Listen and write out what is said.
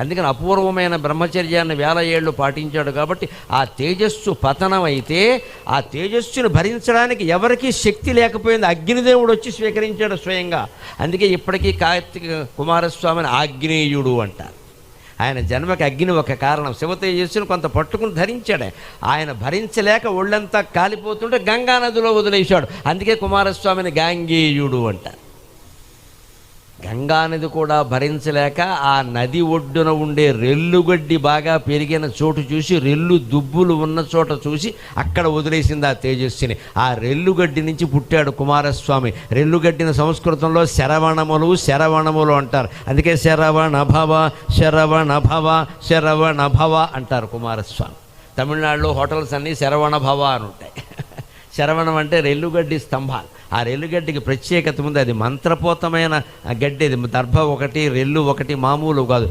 అందుకని అపూర్వమైన బ్రహ్మచర్యాన్ని 1000 ఏళ్ళు పాటించాడు. కాబట్టి ఆ తేజస్సు పతనమైతే ఆ తేజస్సును భరించడానికి ఎవరికీ శక్తి లేకపోయింది. అగ్నిదేవుడు వచ్చి స్వీకరించాడు స్వయంగా. అందుకే ఇప్పటికీ కార్తీక కుమారస్వామిని ఆగ్నేయుడు అంటారు. ఆయన జన్మకి అగ్ని ఒక కారణం. శివ తేజస్సును కొంత పట్టుకుని ధరించాడు. ఆయన భరించలేక ఒళ్ళంతా కాలిపోతుంటే గంగానదిలో వదిలేశాడు. అందుకే కుమారస్వామిని గాంగేయుడు అంటారు. గంగానది కూడా భరించలేక ఆ నది ఒడ్డున ఉండే రెల్లుగడ్డి బాగా పెరిగిన చోటు చూసి, రెల్లు దుబ్బులు ఉన్న చోట చూసి అక్కడ వదిలేసింది ఆ తేజస్సుని. ఆ రెల్లుగడ్డి నుంచి పుట్టాడు కుమారస్వామి. రెల్లుగడ్డిని సంస్కృతంలో శరవణములు అంటారు. అందుకే శరవణ భవ శరవణ భవ శరవణ భవ అంటారు కుమారస్వామి. తమిళనాడులో హోటల్స్ అన్నీ శరవణ భవ అని ఉంటాయి. శరవణం అంటే రెల్లుగడ్డి స్తంభాలు. ఆ రెల్లుగడ్డికి ప్రత్యేకత ఉంది. అది మంత్రపోతమైన గడ్డి. అది దర్భ ఒకటి, రెల్లు ఒకటి, మామూలు కాదు.